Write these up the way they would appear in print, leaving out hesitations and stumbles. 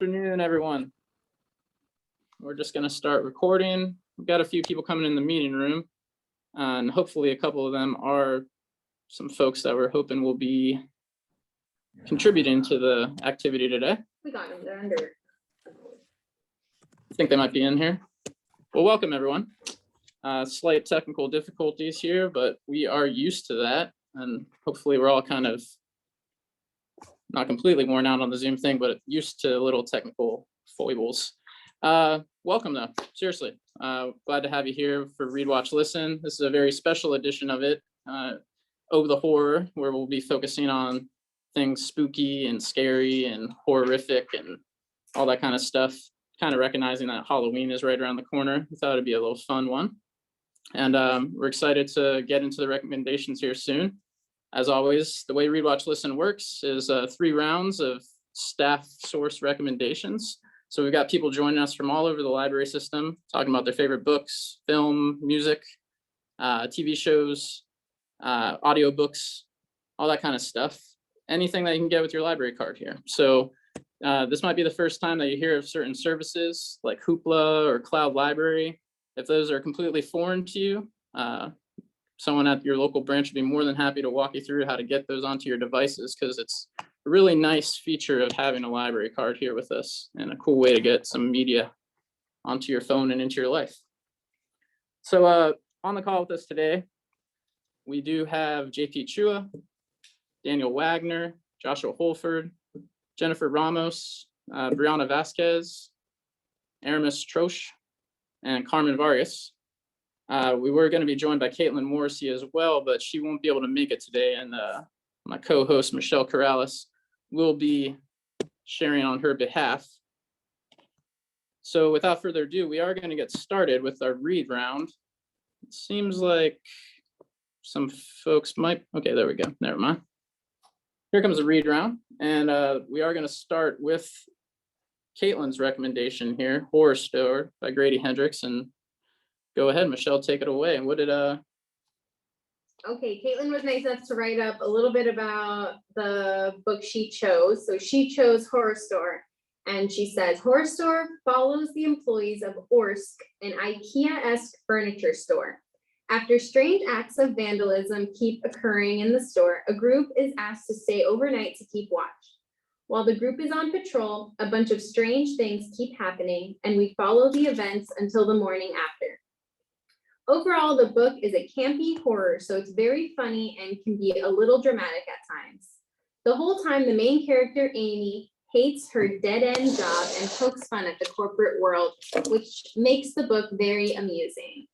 Afternoon, everyone. We're just going to start recording. We've got a few people coming in the meeting room, and hopefully a couple of them are some folks that we're hoping will be contributing to the activity today. We got them. They're under. I think they might be in here. Well, welcome everyone. Slight technical difficulties here, but we are used to that, and hopefully we're all kind of not completely worn out on the Zoom thing, but used to little technical foibles. Welcome though, seriously. Glad to have you here for Read, Watch, Listen. This is a very special edition of it, Over the Horror, where we'll be focusing on things spooky and scary and horrific and all that kind of stuff. Kind of recognizing that Halloween is right around the corner. We thought it'd be a little fun one. And we're excited to get into the recommendations here soon. As always, the way Read, Watch, Listen works is 3 rounds of staff source recommendations. So we've got people joining us from all over the library system, talking about their favorite books, film, music, TV shows, audiobooks, all that kind of stuff. Anything that you can get with your library card here. So this might be the first time that you hear of certain services like Hoopla or Cloud Library. If those are completely foreign to you, someone at your local branch would be more than happy to walk you through how to get those onto your devices, because it's a really nice feature of having a library card here with us and a cool way to get some media onto your phone and into your life. So on the call with us today, we do have JP Chua, Daniel Wagner, Joshua Holford, Jennifer Ramos, Brianna Vasquez, Aramis Troche, and Carmen Vargas. We were going to be joined by Caitlin Morrissey as well, but she won't be able to make it today. And my co-host, Michelle Corrales, will be sharing on her behalf. So without further ado, we are going to get started with our read round. It seems like some folks might, okay, there we go, never mind. Here comes the read round. And we are going to start with Caitlin's recommendation here, Horror Store by Grady Hendrix. And go ahead, Michelle, take it away. And what did Okay, Caitlin was nice enough to write up a little bit about the book she chose. So she chose Horror Store, and she says, Horror Store follows the employees of Orsk, an IKEA-esque furniture store. After strange acts of vandalism keep occurring in the store, a group is asked to stay overnight to keep watch. While the group is on patrol, a bunch of strange things keep happening, and we follow the events until the morning after. Overall, the book is a campy horror, so it's very funny and can be a little dramatic at times. The whole time, the main character, Amy, hates her dead-end job and pokes fun at the corporate world, which makes the book very amusing.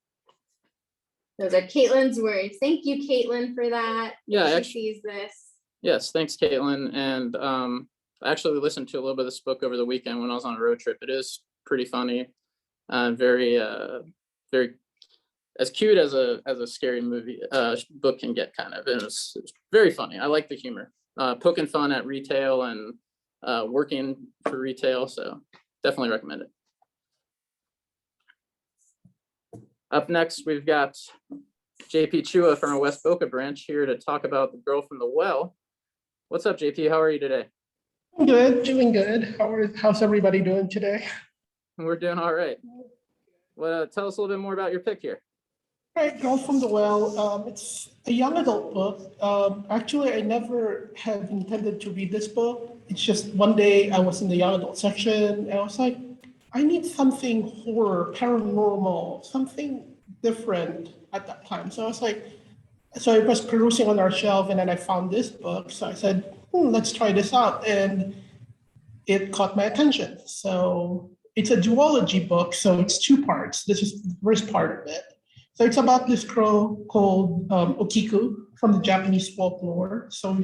Those are Caitlin's words. Thank you, Caitlin, for that. Yeah, she sees this. Yes, thanks, Caitlin. And I actually listened to a little bit of this book over the weekend when I was on a road trip. It is pretty funny and very as cute as a scary movie book can get, kind of. And it's very funny. I like the humor, poking fun at retail and working for retail. So definitely recommend it. Up next, we've got JP Chua from our West Boca branch here to talk about The Girl from the Well. What's up, JP? How are you today? Good, doing good. How's everybody doing today? We're doing all right. Well, tell us a little bit more about your pick here. All right, Girl from the Well. It's a young adult book. Actually, I never have intended to read this book. It's just one day I was in the young adult section and I was like, I need something horror, paranormal, something different at that time. So I was like, so I was perusing on our shelf and then I found this book. So I said, let's try this out. And it caught my attention. So it's a duology book. So it's 2 parts. This is the first part of it. So it's about this girl called Okiku from the Japanese folklore. So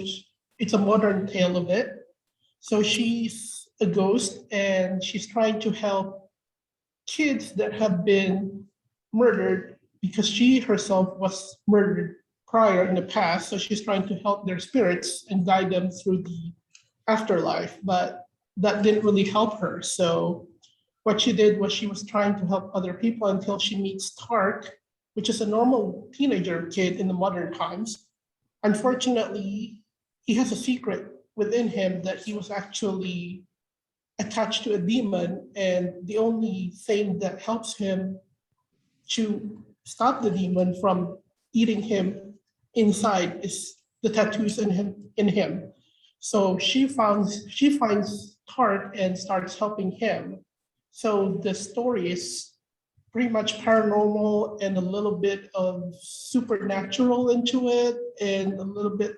it's a modern tale of it. So she's a ghost and she's trying to help kids that have been murdered because she herself was murdered prior in the past. So she's trying to help their spirits and guide them through the afterlife, but that didn't really help her. So what she did was she was trying to help other people until she meets Tark, which is a normal teenager kid in the modern times. Unfortunately, he has a secret within him that he was actually attached to a demon, and the only thing that helps him to stop the demon from eating him inside is the tattoos in him. So she finds Tart and starts helping him. So the story is pretty much paranormal and a little bit of supernatural into it, and a little bit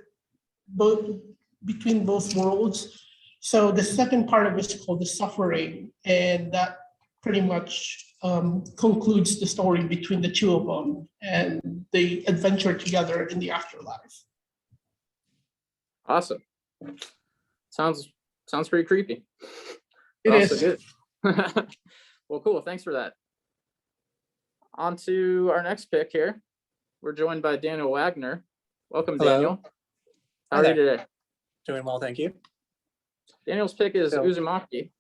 both between both worlds. So the second part of it is called The Suffering, and that pretty much concludes the story between the two of them, and they adventure together in the afterlife. Awesome. Sounds pretty creepy. It but also is. good. Well, cool. Thanks for that. On to our next pick here. We're joined by Daniel Wagner. Welcome, Hello. Daniel. How Hi are you there. today? Doing well, thank you. Daniel's pick is So- Uzumaki.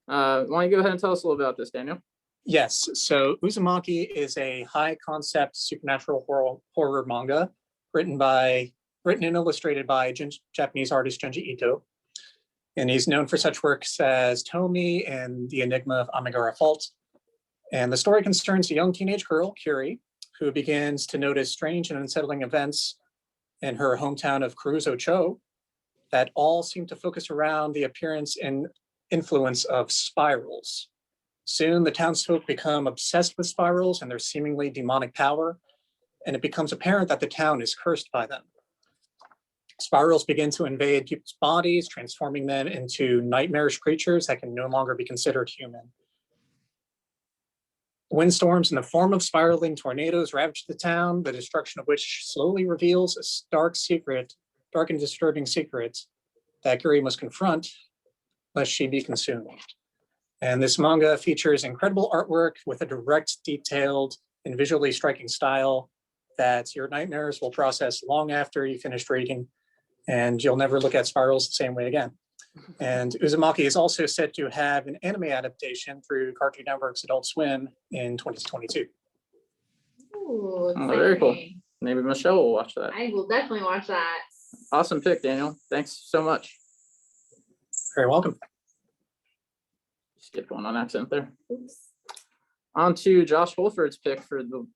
Why don't you go ahead and tell us a little about this, Daniel? Yes, so Uzumaki is a high concept supernatural horror manga written and illustrated by Japanese artist Junji Ito. And he's known for such works as Tomi and The Enigma of Amigara Fault. And the story concerns a young teenage girl, Kiri, who begins to notice strange and unsettling events in her hometown of Kuruzo-cho that all seem to focus around the appearance and influence of spirals. Soon, the townsfolk become obsessed with spirals and their seemingly demonic power, and it becomes apparent that the town is cursed by them. Spirals begin to invade people's bodies, transforming them into nightmarish creatures that can no longer be considered human. Windstorms in the form of spiraling tornadoes ravage the town, the destruction of which slowly reveals a dark and disturbing secret that Kiri must confront lest she be consumed. And this manga features incredible artwork with a direct, detailed, and visually striking style that your nightmares will process long after you finish reading, and you'll never look at spirals the same way again. And Uzumaki is also set to have an anime adaptation through Cartoon Network's Adult Swim in 2022. Ooh, Oh, very cool. exciting. Maybe Michelle will watch that. I will definitely watch that. Awesome pick, Daniel. Thanks so much. Very welcome. Skipped one on accident there. Oops. On to Josh Holford's pick for the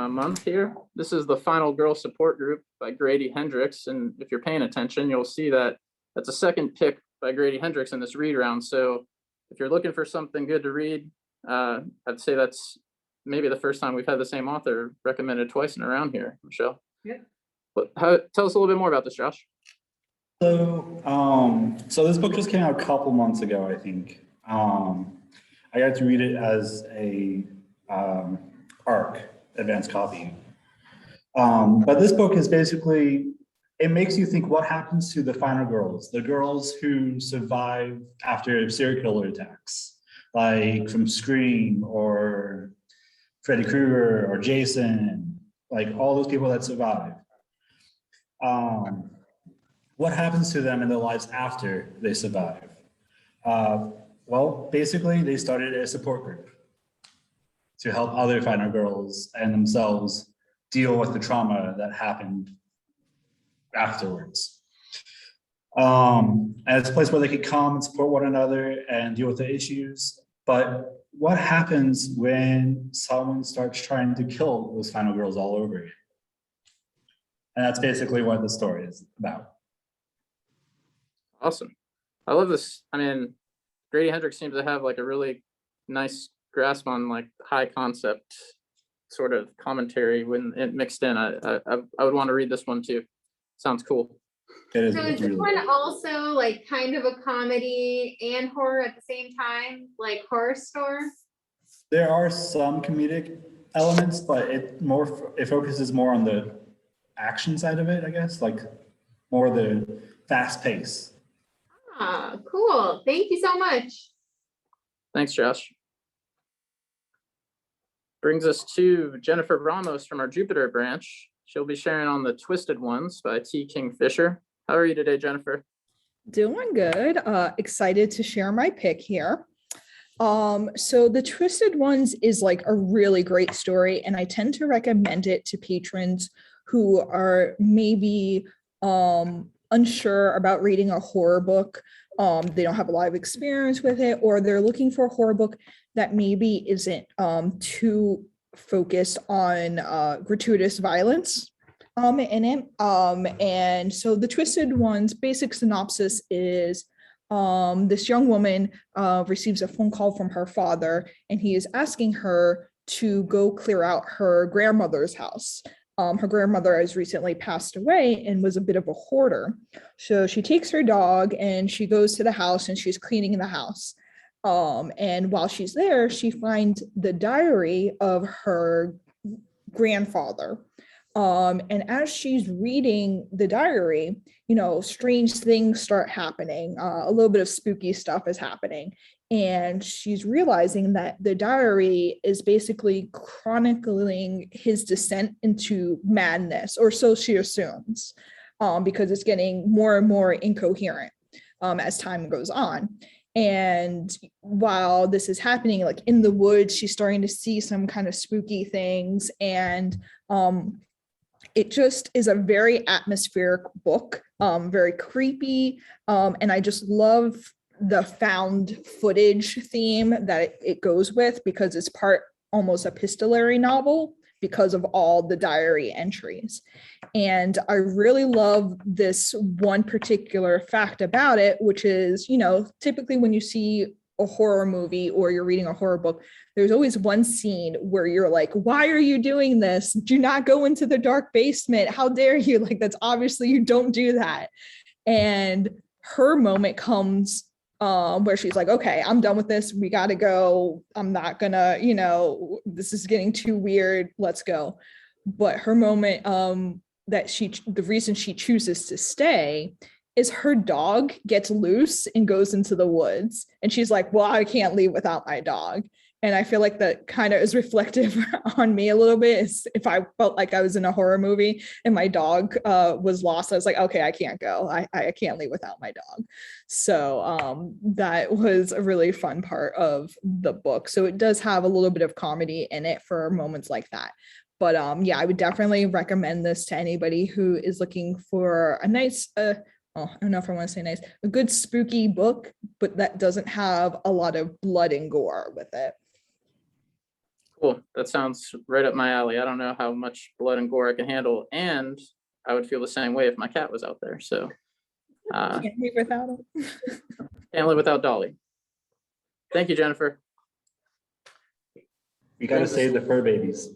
month here. This is the Final Girl Support Group by Grady Hendrix. And if you're paying attention, you'll see that that's a second pick by Grady Hendrix in this read round. So if you're looking for something good to read, I'd say that's maybe the first time we've had the same author recommended twice in a round here, Michelle. Yep. But tell us a little bit more about this, Josh. So this book just came out a couple months ago, I think. I got to read it as a ARC advanced copy. But this book is basically, it makes you think what happens to the final girls, the girls who survive after serial killer attacks, like from Scream or Freddy Krueger or Jason, like all those people that survive. What happens to them in their lives after they survive? Well, basically, they started a support group to help other final girls and themselves deal with the trauma that happened afterwards. And it's a place where they could come and support one another and deal with the issues. But what happens when someone starts trying to kill those final girls all over again? And that's basically what the story is about. Awesome. I love this. I mean, Grady Hendrix seems to have like a really nice grasp on like high concept sort of commentary when it mixed in. I would want to read this one too. Sounds cool. It is So is this really one also like kind of a comedy and horror at the same time, like Horror Store? There are some comedic elements, but it focuses more on the action side of it, I guess, like more the fast pace. Ah, cool. Thank you so much. Thanks, Josh. Brings us to Jennifer Ramos from our Jupiter branch. She'll be sharing on The Twisted Ones by T. Kingfisher. How are you today, Jennifer? Doing good. Excited to share my pick here. So The Twisted Ones is like a really great story, and I tend to recommend it to patrons who are maybe unsure about reading a horror book, they don't have a lot of experience with it, or they're looking for a horror book that maybe isn't too focused on gratuitous violence in it. And so the Twisted Ones basic synopsis is this young woman receives a phone call from her father, and he is asking her to go clear out her grandmother's house. Her grandmother has recently passed away and was a bit of a hoarder. So she takes her dog and she goes to the house and she's cleaning the house. And while she's there, she finds the diary of her grandfather. And as she's reading the diary, you know, strange things start happening. A little bit of spooky stuff is happening. And she's realizing that the diary is basically chronicling his descent into madness, or so she assumes, because it's getting more and more incoherent as time goes on. And while this is happening, like in the woods, she's starting to see some kind of spooky things. And it just is a very atmospheric book, very creepy. And I just love the found footage theme that it goes with, because it's part almost epistolary novel because of all the diary entries. And I really love this one particular fact about it, which is, you know, typically when you see a horror movie or you're reading a horror book, there's always one scene where you're like, why are you doing this? Do not go into the dark basement. How dare you? Like, that's obviously, you don't do that. And her moment comes where she's like, okay, I'm done with this. We got to go. I'm not gonna, you know, this is getting too weird. Let's go. But her moment, the reason she chooses to stay is her dog gets loose and goes into the woods. And she's like, well, I can't leave without my dog. And I feel like that kind of is reflective on me a little bit. If I felt like I was in a horror movie and my dog was lost, I was like, okay, I can't go. I can't leave without my dog. So that was a really fun part of the book. So it does have a little bit of comedy in it for moments like that. But yeah, I would definitely recommend this to anybody who is looking for a nice, I don't know if I want to say nice, a good spooky book, but that doesn't have a lot of blood and gore with it. Cool. That sounds right up my alley. I don't know how much blood and gore I can handle, and I would feel the same way if my cat was out there. So Can't leave without it. can't live without Dolly. Thank you, Jennifer. We gotta save the fur babies.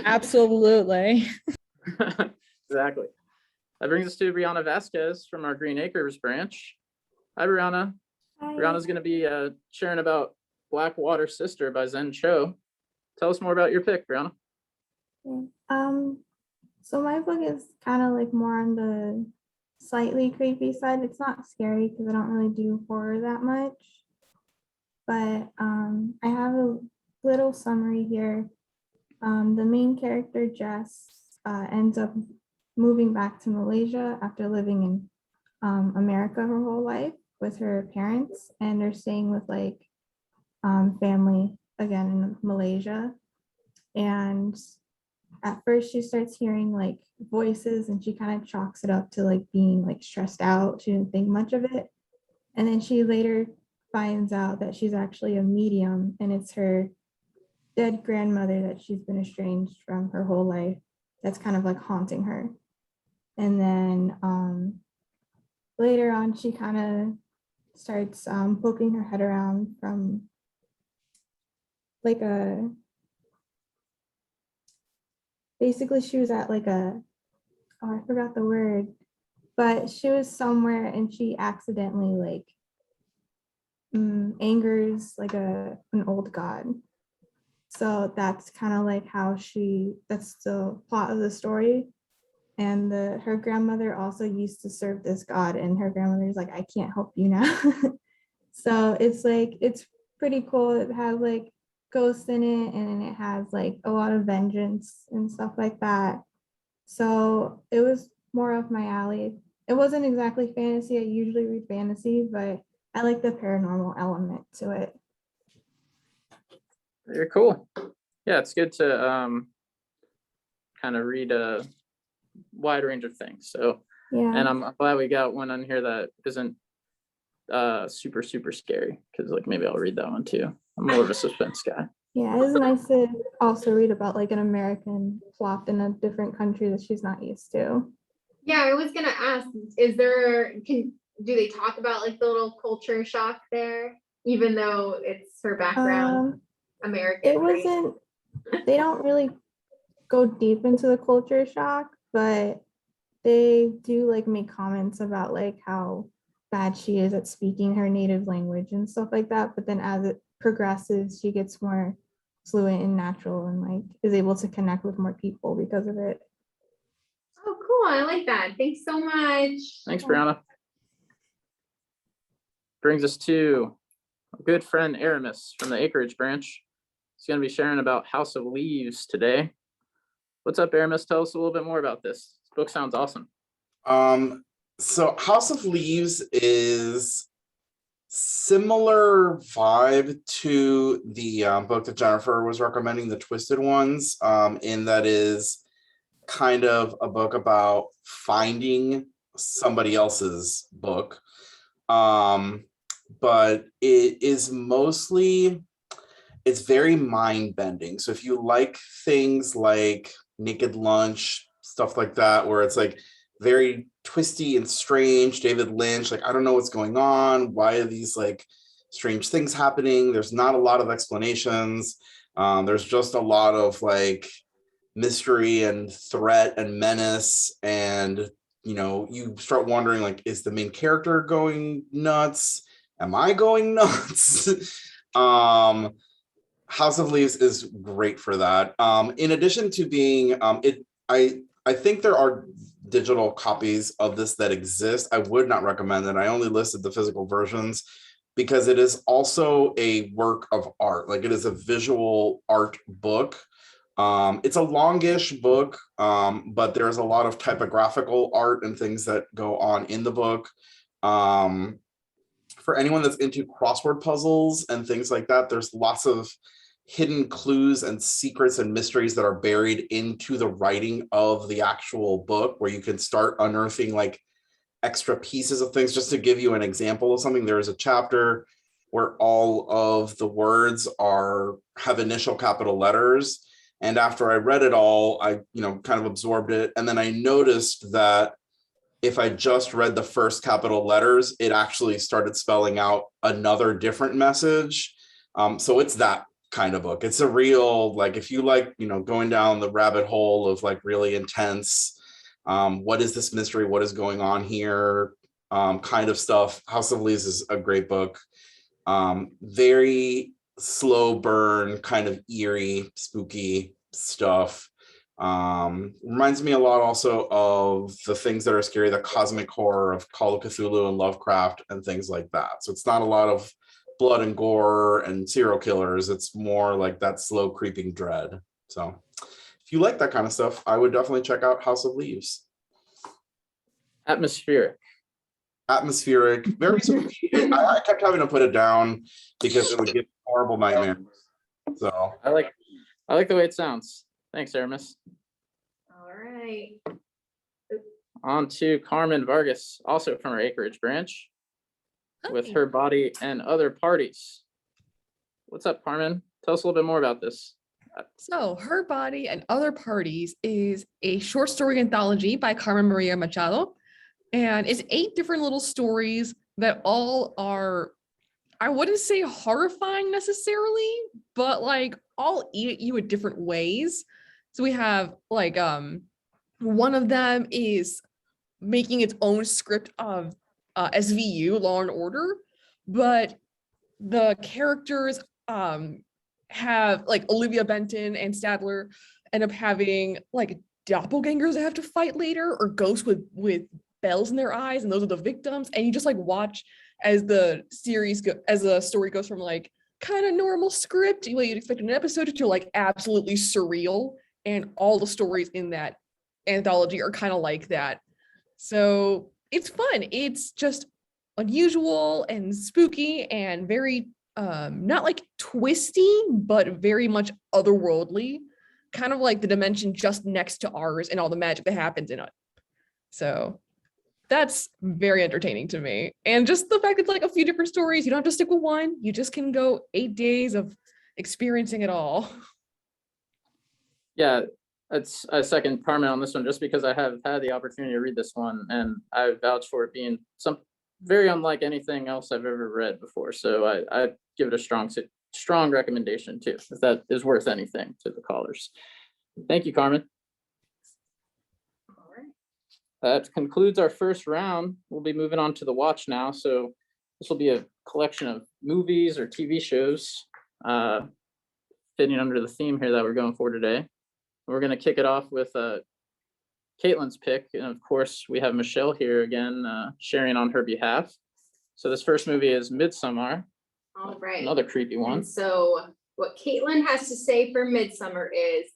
Absolutely. Exactly. That brings us to Brianna Vasquez from our Green Acres branch. Hi, Brianna. Hi. Brianna's going to be sharing about Blackwater Sister by Zen Cho. Tell us more about your pick, Brianna. So my book is kind of like more on the slightly creepy side. It's not scary because I don't really do horror that much. But I have a little summary here. The main character, Jess, ends up moving back to Malaysia after living in America her whole life with her parents, and they're staying with like family again in Malaysia. And at first she starts hearing like voices, and she kind of chalks it up to like being like stressed out. She didn't think much of it. And then she later finds out that she's actually a medium, and it's her dead grandmother that she's been estranged from her whole life that's kind of like haunting her. And then later on she kind of starts poking her head around from like basically she was at like I forgot the word, but she was somewhere and she accidentally like angers like an old god. So that's kind of like how that's the plot of the story. And her grandmother also used to serve this god, and her grandmother's like, I can't help you now. So it's like, it's pretty cool. It has like ghosts in it, and it has like a lot of vengeance and stuff like that. So it was more up my alley. It wasn't exactly fantasy. I usually read fantasy, but I like the paranormal element to it. Very cool. Yeah, it's good to kind of read a wide range of things. So, Yeah. and I'm glad we got one on here that isn't super, super scary, because like maybe I'll read that one too. I'm more of a suspense guy. Yeah, it's nice to also read about like an American plopped in a different country that she's not used to. Yeah, I was gonna ask, do they talk about like the little culture shock there, even though it's her background, American? It right? wasn't, they don't really go deep into the culture shock, but they do like make comments about like how bad she is at speaking her native language and stuff like that. But then as it progresses, she gets more fluent and natural and like is able to connect with more people because of it. Oh, cool. I like that. Thanks so much. Thanks, Brianna. Brings us to a good friend Aramis from the Acreage branch. He's going to be sharing about House of Leaves today. What's up, Aramis? Tell us a little bit more about this. This book sounds awesome. So House of Leaves is similar vibe to the book that Jennifer was recommending, The Twisted Ones, in that is kind of a book about finding somebody else's book. But it is mostly, it's very mind-bending. So if you like things like Naked Lunch, stuff like that, where it's like very twisty and strange, David Lynch, like I don't know what's going on, why are these like strange things happening? There's not a lot of explanations. There's just a lot of like mystery and threat and menace, and you know, you start wondering like, is the main character going nuts? Am I going nuts? House of Leaves is great for that. In addition to being I think there are digital copies of this that exist. I would not recommend it. I only listed the physical versions because it is also a work of art. Like it is a visual art book. It's a longish book, but there's a lot of typographical art and things that go on in the book. For anyone that's into crossword puzzles and things like that, there's lots of hidden clues and secrets and mysteries that are buried into the writing of the actual book, where you can start unearthing like extra pieces of things. Just to give you an example of something, there is a chapter where all of the words have initial capital letters. And after I read it all, I kind of absorbed it. And then I noticed that if I just read the first capital letters, it actually started spelling out another different message. So it's that kind of book. It's a real, like, if you like, going down the rabbit hole of like really intense, what is this mystery? What is going on here? Kind of stuff. House of Leaves is a great book. Very slow burn, kind of eerie, spooky stuff. Reminds me a lot also of the things that are scary, the cosmic horror of Call of Cthulhu and Lovecraft and things like that. So it's not a lot of blood and gore and serial killers. It's more like that slow creeping dread. So if you like that kind of stuff, I would definitely check out House of Leaves. Atmospheric, very spooky. I kept having to put it down because it would give horrible nightmares. So I like the way it sounds. Thanks, Aramis. All right. On to Carmen Vargas, also from our Acreage branch, with Hi. Her Body and Other Parties. What's up, Carmen? Tell us a little bit more about this. So, Her Body and Other Parties is a short story anthology by Carmen Maria Machado. And it's 8 different little stories that all are, I wouldn't say horrifying necessarily, but like all eat at you in different ways. So we have like, one of them is making its own script of SVU, Law and Order, but the characters have like Olivia Benton and Stadler end up having like doppelgangers they have to fight later, or ghosts with bells in their eyes, and those are the victims. And you just like watch as the story goes from like kind of normal script, what you'd expect in an episode, to like absolutely surreal. And all the stories in that anthology are kind of like that. So it's fun. It's just unusual and spooky and very not like twisty, but very much otherworldly, kind of like the dimension just next to ours and all the magic that happens in it. So that's very entertaining to me. And just the fact it's like a few different stories, you don't have to stick with one. You just can go 8 days of experiencing it all. Yeah, I second Carmen on this one, just because I have had the opportunity to read this one, and I vouch for it being very unlike anything else I've ever read before. So I give it a strong recommendation too, if that is worth anything to the callers. Thank you, Carmen. All right. That concludes our first round. We'll be moving on to the watch now. So this will be a collection of movies or TV shows fitting under the theme here that we're going for today. We're going to kick it off with Caitlin's pick. And of course, we have Michelle here again, sharing on her behalf. So this first movie is Midsommar, All right. another creepy one. And so what Caitlin has to say for Midsummer is,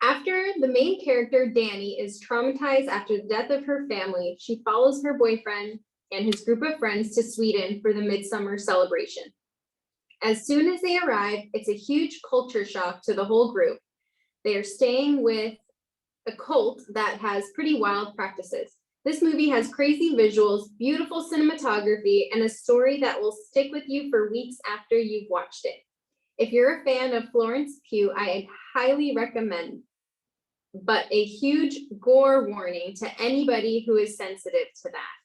after the main character, Danny, is traumatized after the death of her family, she follows her boyfriend and his group of friends to Sweden for the Midsummer celebration. As soon as they arrive, it's a huge culture shock to the whole group. They are staying with a cult that has pretty wild practices. This movie has crazy visuals, beautiful cinematography, and a story that will stick with you for weeks after you've watched it. If you're a fan of Florence Pugh, I highly recommend, but a huge gore warning to anybody who is sensitive to that.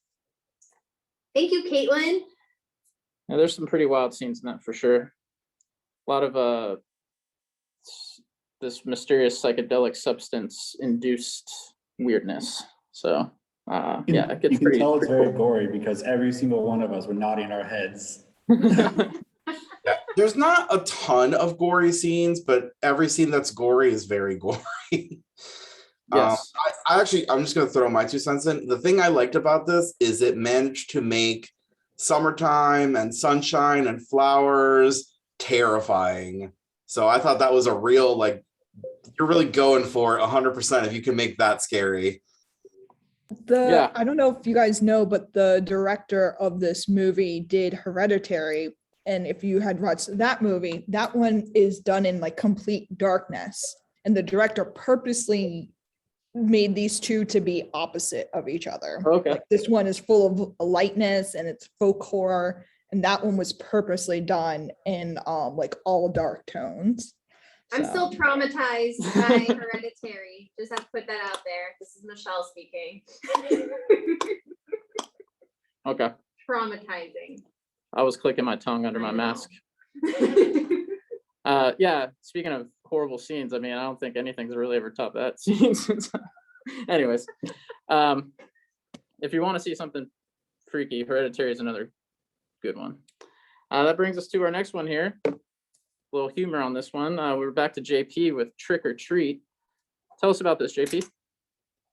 Thank you, Caitlin. Now, there's some pretty wild scenes in that for sure. A lot of this mysterious psychedelic substance induced weirdness. So yeah, it gets You can pretty. tell it's very gory because every single one of us were nodding our heads. Yeah, there's not a ton of gory scenes, but every scene that's gory is very gory. Yes. I'm just going to throw my 2 cents in. The thing I liked about this is it managed to make summertime and sunshine and flowers terrifying. So I thought that was a real, like, you're really going for 100% if you can make that scary. Yeah. I don't know if you guys know, but the director of this movie did Hereditary. And if you had watched that movie, that one is done in like complete darkness. And the director purposely made these two to be opposite of each other. Okay. Like this one is full of lightness and it's folk horror. And that one was purposely done in like all dark tones. I'm So- still traumatized by Hereditary. Just have to put that out there. This is Michelle speaking. Okay. Traumatizing. I was clicking my tongue under my mask. Yeah, speaking of horrible scenes, I mean, I don't think anything's really ever topped that scene. Anyways, if you want to see something freaky, Hereditary is another good one. That brings us to our next one here. A little humor on this one. We're back to JP with Trick or Treat. Tell us about this, JP.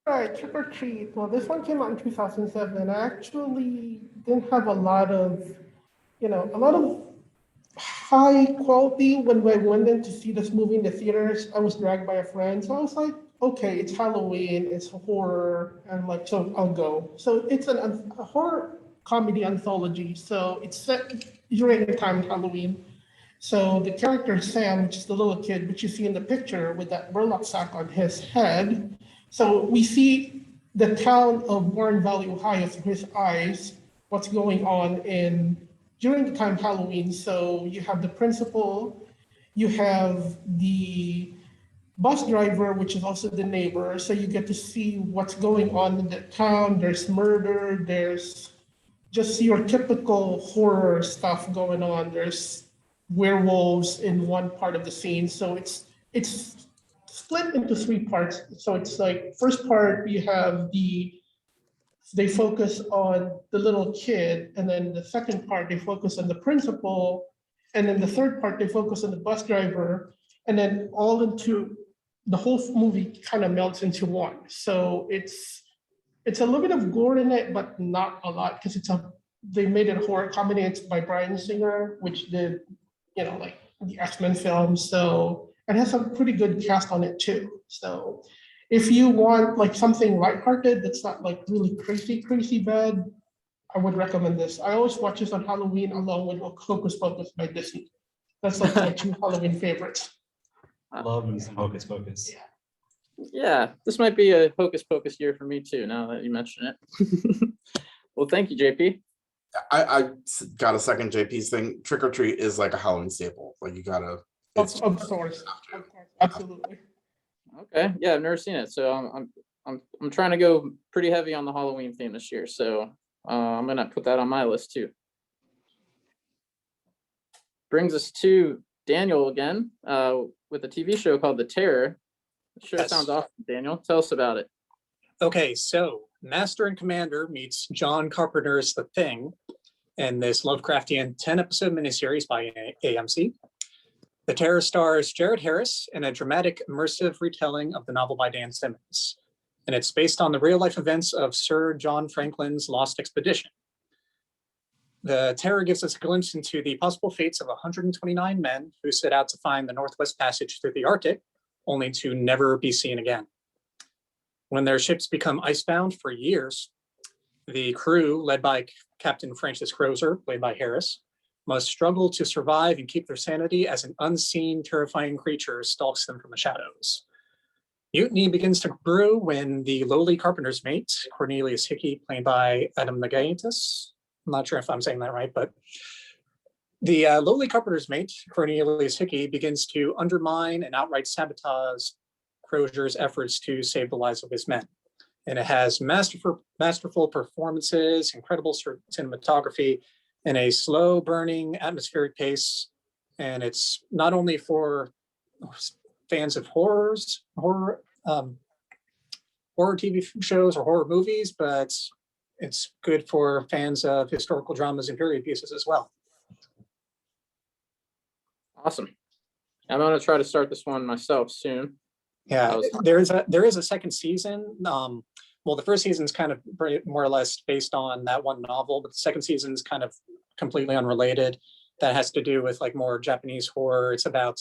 All right, Trick or Treat. Well, this one came out in 2007. I actually didn't have a lot of high quality when I went in to see this movie in the theaters. I was dragged by a friend, so I was like, okay, it's Halloween, it's horror, and like, so I'll go. So it's a horror comedy anthology. So it's set during the time of Halloween. So the character Sam, which is the little kid, which you see in the picture with that burlap sack on his head. So we see the town of Warren Valley, Ohio through his eyes, what's going on during the time of Halloween. So you have the principal, you have the bus driver, which is also the neighbor. So you get to see what's going on in the town. There's murder, there's just your typical horror stuff going on. There's werewolves in one part of the scene. So it's split into 3 parts. So it's like, first part, you have they focus on the little kid, and then the second part, they focus on the principal, and then the third part, they focus on the bus driver, and then the whole movie kind of melts into one. So it's a little bit of gore in it, but not a lot, because they made it a horror comedy. It's by Bryan Singer, which did, like the X-Men films. So it has a pretty good cast on it too. So if you want like something lighthearted that's not like really crazy bad, I would recommend this. I always watch this on Halloween along with Hocus Pocus by Disney. That's like my 2 Halloween favorites. Love me some Hocus Pocus. Yeah, this might be a hocus pocus year for me too, now that you mention it. Well, thank you, JP. I got a second JP's thing. Trick or treat is like a Halloween staple. Like you gotta. It's Of course, absolutely. Okay, yeah, I've never seen it, so I'm trying to go pretty heavy on the Halloween theme this year, so I'm gonna put that on my list too. Brings us to Daniel again, with a TV show called The Terror. The show Yes. sounds awesome, Daniel. Tell us about it. Okay, so Master and Commander meets John Carpenter's The Thing in this Lovecraftian 10-episode miniseries by AMC. The Terror stars Jared Harris in a dramatic, immersive retelling of the novel by Dan Simmons. And it's based on the real-life events of Sir John Franklin's Lost Expedition. The Terror gives us a glimpse into the possible fates of 129 men who set out to find the Northwest Passage through the Arctic, only to never be seen again. When their ships become icebound for years, the crew, led by Captain Francis Crozer, played by Harris, must struggle to survive and keep their sanity as an unseen, terrifying creature stalks them from the shadows. Mutiny begins to brew when the lowly carpenter's mate, Cornelius Hickey, played by Adam Nagaitis, I'm not sure if I'm saying that right, but the lowly carpenter's mate, Cornelius Hickey, begins to undermine and outright sabotage Crozier's efforts to save the lives of his men. And it has masterful performances, incredible cinematography, and a slow burning atmospheric pace. And it's not only for fans of horror TV shows or horror movies, but it's good for fans of historical dramas and period pieces as well. Awesome. I'm gonna try to start this one myself soon. Yeah, there is a second season. Well, the first season's kind of more or less based on that one novel, but the second season's kind of completely unrelated. That has to do with like more Japanese horror. It's about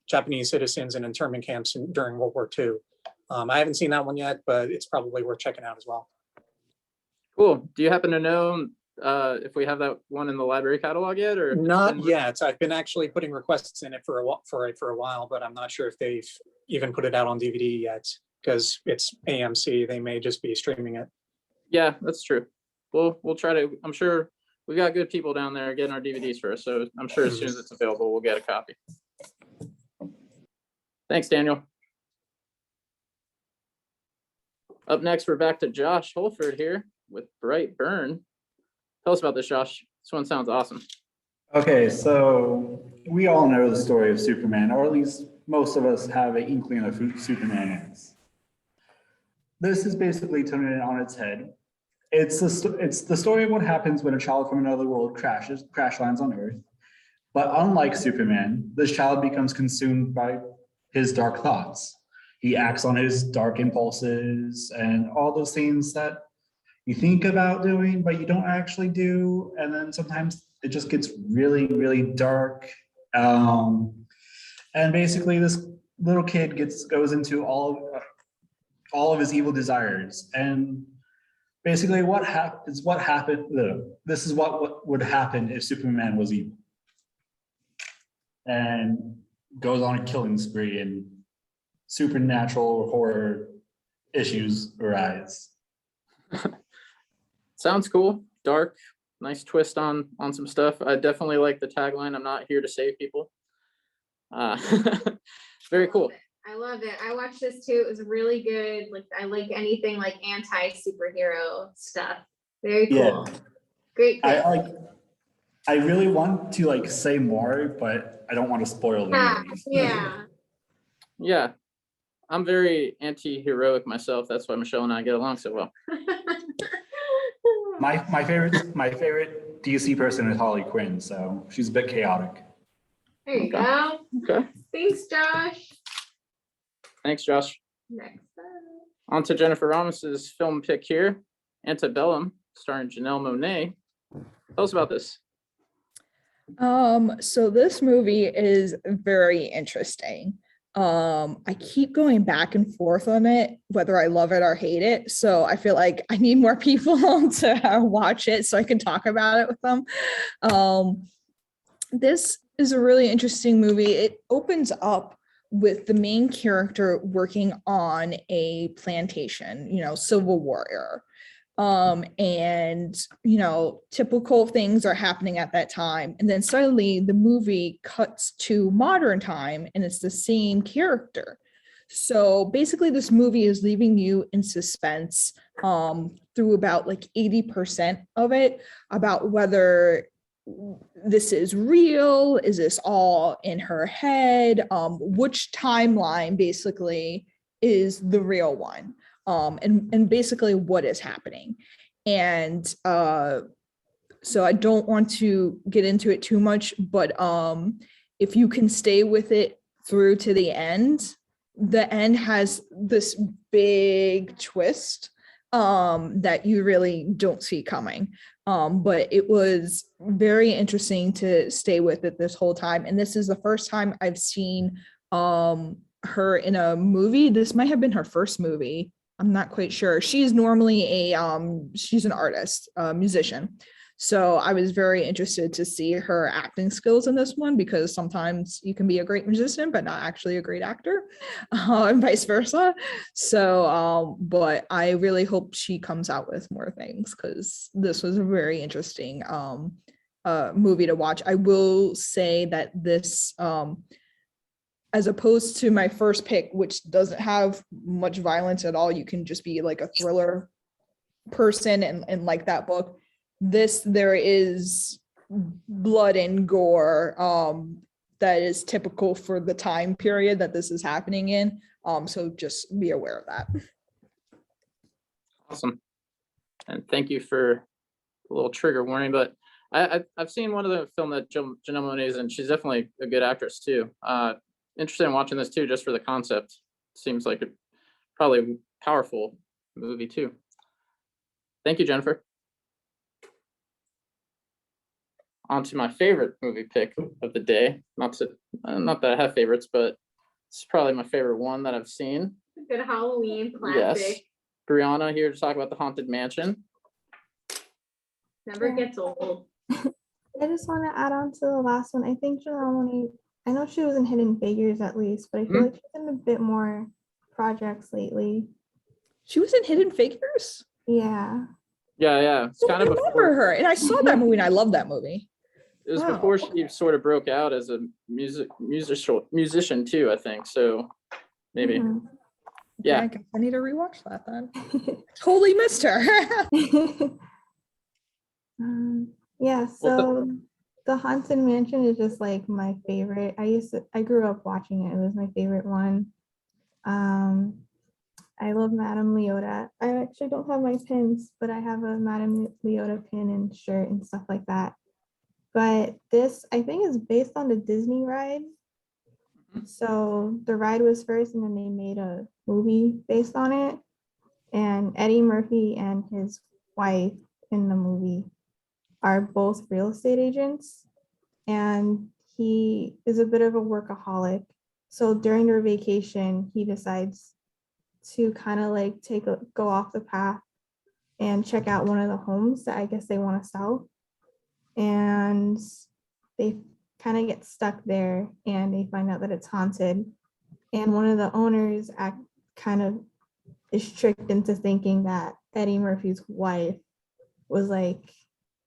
Japanese citizens in internment camps during World War II. I haven't seen that one yet, but it's probably worth checking out as well. Cool. Do you happen to know if we have that one in the library catalog yet, or if it's Not been- yet. I've been actually putting requests in it for a while, but I'm not sure if they've even put it out on DVD yet because it's AMC. They may just be streaming it. Yeah, that's true. We'll try to. I'm sure we got good people down there getting our DVDs for us, so I'm sure as soon as it's available, we'll get a copy. Thanks, Daniel. Up next, we're back to Josh Holford here with Bright Burn. Tell us about this, Josh. This one sounds awesome. Okay, so we all know the story of Superman, or at least most of us have an inkling of who Superman is. This is basically turning it on its head. It's the story of what happens when a child from another world crash lands on Earth. But unlike Superman, this child becomes consumed by his dark thoughts. He acts on his dark impulses and all those things that you think about doing, but you don't actually do. And then sometimes it just gets really, really dark. And basically this little kid goes into all of his evil desires. And basically this is what would happen if Superman was evil. And goes on a killing spree and supernatural horror issues arise. Sounds cool. Dark, nice twist on some stuff. I definitely like the tagline. I'm not here to save people. Very cool. I love it. I watched this too. It was really good. Like I like anything like anti-superhero stuff. Very cool. Yeah. Great. pick. I really want to say more, but I don't want to spoil Yeah, anything. yeah. Yeah, I'm very anti-heroic myself. That's why Michelle and I get along so well. My favorite DC person is Harley Quinn, so she's a bit chaotic. There you go. Okay. Thanks, Josh. Thanks, Josh. Next up. On to Jennifer Ramos's film pick here, Antebellum, starring Janelle Monáe. Tell us about this. So this movie is very interesting. I keep going back and forth on it, whether I love it or hate it. So I feel like I need more people to watch it so I can talk about it with them. This is a really interesting movie. It opens up with the main character working on a plantation, Civil War era. And typical things are happening at that time. And then suddenly the movie cuts to modern time and it's the same character. So basically this movie is leaving you in suspense through about like 80% of it about whether this is real, is this all in her head, which timeline basically is the real one. And basically what is happening. And so I don't want to get into it too much, but if you can stay with it through to the end has this big twist that you really don't see coming. But it was very interesting to stay with it this whole time. And this is the first time I've seen her in a movie. This might have been her first movie. I'm not quite sure. She's normally she's an artist, a musician. So I was very interested to see her acting skills in this one, because sometimes you can be a great musician, but not actually a great actor, and vice versa. So, but I really hope she comes out with more things, because this was a very interesting movie to watch. I will say that this, as opposed to my first pick, which doesn't have much violence at all, you can just be like a thriller person and like that book. There is blood and gore that is typical for the time period that this is happening in. So just be aware of that. Awesome. And thank you for a little trigger warning, but I've seen one of the film that Janelle Monáe is in. She's definitely a good actress too. Interested in watching this too, just for the concept. Seems like probably a powerful movie too. Thank you, Jennifer. On to my favorite movie pick of the day. Not that I have favorites, but it's probably my favorite one that I've seen. Good Halloween Yes. classic. Brianna here to talk about The Haunted Mansion. Never gets old. I just want to add on to the last one. I think Janelle Monáe, I know she was in Hidden Figures at least, but I feel like she's in a bit more projects lately. She was in Hidden Figures? Yeah. Yeah. It's kind of I remember before her, and I saw that movie and I love that movie. it was Wow. before she sort of broke out as a musician too, I think. So maybe. Mhm. Yeah. I guess I need to rewatch that then. Totally missed her. Yeah, so The Haunted Mansion is just like my favorite. I grew up watching it. It was my favorite one. I love Madame Leota. I actually don't have my pins, but I have a Madame Leota pin and shirt and stuff like that. But this, I think, is based on the Disney ride. So the ride was first, and then they made a movie based on it. And Eddie Murphy and his wife in the movie are both real estate agents, and he is a bit of a workaholic. So during their vacation, he decides to kind of like go off the path and check out one of the homes that I guess they want to sell. And they kind of get stuck there, and they find out that it's haunted. And one of the owners kind of is tricked into thinking that Eddie Murphy's wife was like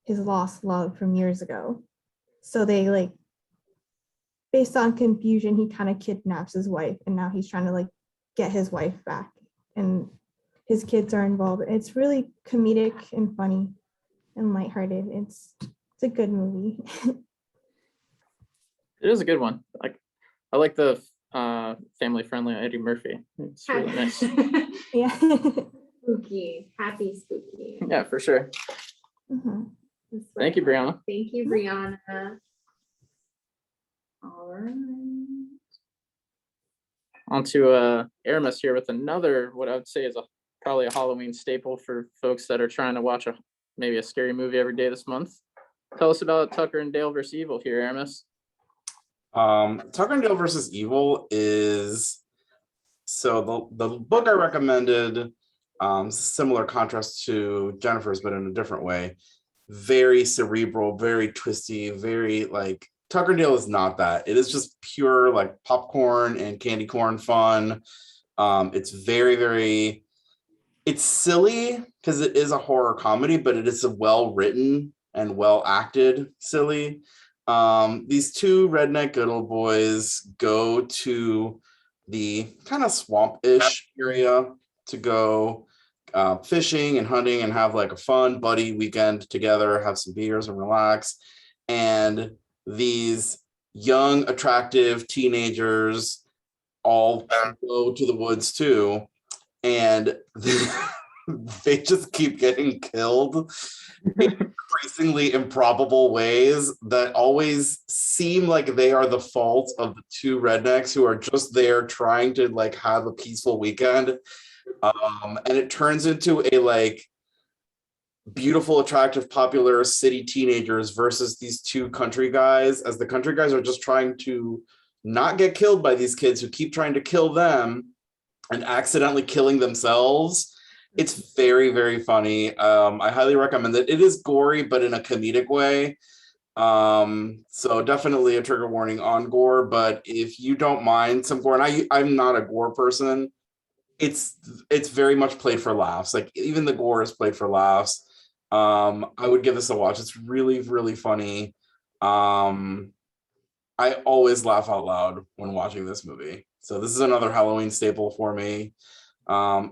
his lost love from years ago. So they like, based on confusion, he kind of kidnaps his wife, and now he's trying to like get his wife back, and his kids are involved. It's really comedic and funny and lighthearted. It's a good movie. It is a good one. I like the family friendly Eddie Murphy. It's really nice. Yeah. Spooky, happy spooky. Yeah, for sure. Mhm. Thank you, Brianna. Thank you, Brianna. All right. On to Aramis here with another, what I would say is probably a Halloween staple for folks that are trying to watch maybe a scary movie every day this month. Tell us about Tucker and Dale versus Evil here, Aramis. Tucker and Dale versus Evil is, so the book I recommended, similar contrast to Jennifer's, but in a different way. Very cerebral, very twisty, very like Tucker and Dale is not that. It is just pure like popcorn and candy corn fun. It's very, very, it's silly because it is a horror comedy, but it is a well written and well acted silly. These two redneck good old boys go to the kind of swamp-ish area to go fishing and hunting and have like a fun buddy weekend together, have some beers and relax. And these young, attractive teenagers all go to the woods too. And they just keep getting killed in increasingly improbable ways that always seem like they are the fault of the two rednecks who are just there trying to like have a peaceful weekend. And it turns into a like beautiful, attractive, popular city teenagers versus these two country guys, as the country guys are just trying to not get killed by these kids who keep trying to kill them and accidentally killing themselves. It's very, very funny. I highly recommend it. It is gory, but in a comedic way. So definitely a trigger warning on gore, but if you don't mind some gore, and I'm not a gore person, it's very much played for laughs. Like even the gore is played for laughs. I would give this a watch. It's really, really funny. I always laugh out loud when watching this movie. So this is another Halloween staple for me.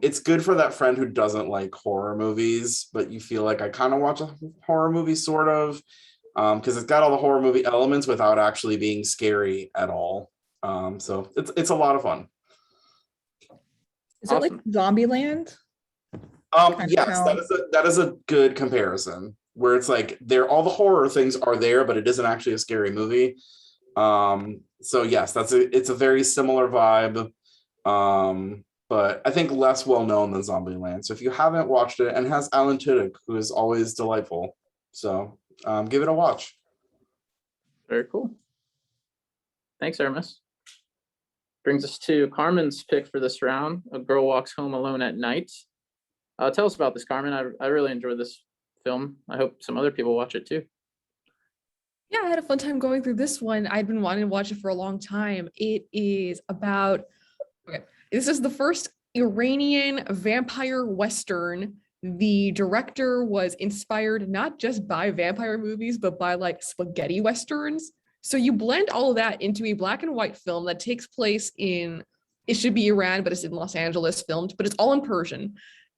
It's good for that friend who doesn't like horror movies, but you feel like I kind of watch a horror movie sort of, because it's got all the horror movie elements without actually being scary at all. So it's a lot of fun. Is it like Zombieland? Yes, that is a good comparison where it's like all the horror things are there, but it isn't actually a scary movie. So yes, it's a very similar vibe. But I think less well known than Zombieland. So if you haven't watched it, and it has Alan Tudyk, who is always delightful, so give it a watch. Very cool. Thanks, Aramis. Brings us to Carmen's pick for this round. A Girl Walks Home Alone at Night. Tell us about this, Carmen. I really enjoyed this film. I hope some other people watch it too. Yeah, I had a fun time going through this one. I've been wanting to watch it for a long time. It is about, okay, this is the first Iranian vampire Western. The director was inspired not just by vampire movies, but by like spaghetti Westerns. So you blend all of that into a black and white film that takes place in, it should be Iran, but it's in Los Angeles filmed, but it's all in Persian.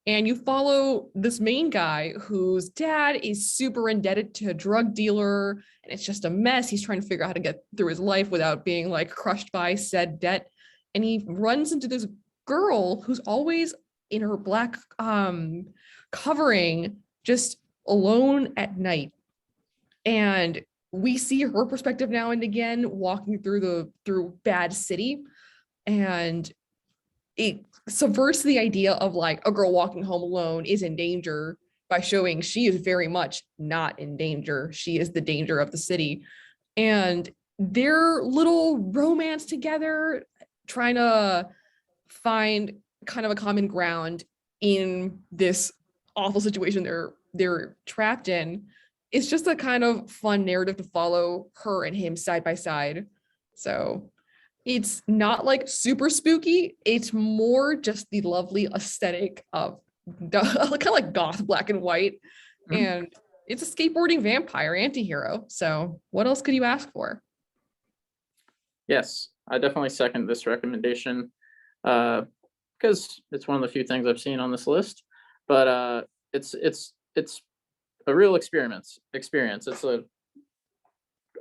And you follow this main guy whose dad is super indebted to a drug dealer, and it's just a mess. He's trying to figure out how to get through his life without being like crushed by said debt. And he runs into this girl who's always in her black covering, just alone at night. And we see her perspective now and again walking through bad city, and it subverts the idea of like a girl walking home alone is in danger by showing she is very much not in danger. She is the danger of the city. And their little romance together, trying to find kind of a common ground in this awful situation they're trapped in. It's just a kind of fun narrative to follow her and him side by side. So it's not like super spooky. It's more just the lovely aesthetic of kind of like goth black and white. Mm-hmm. And it's a skateboarding vampire anti-hero. So what else could you ask for? Yes, I definitely second this recommendation because it's one of the few things I've seen on this list. But it's a real experience. It's a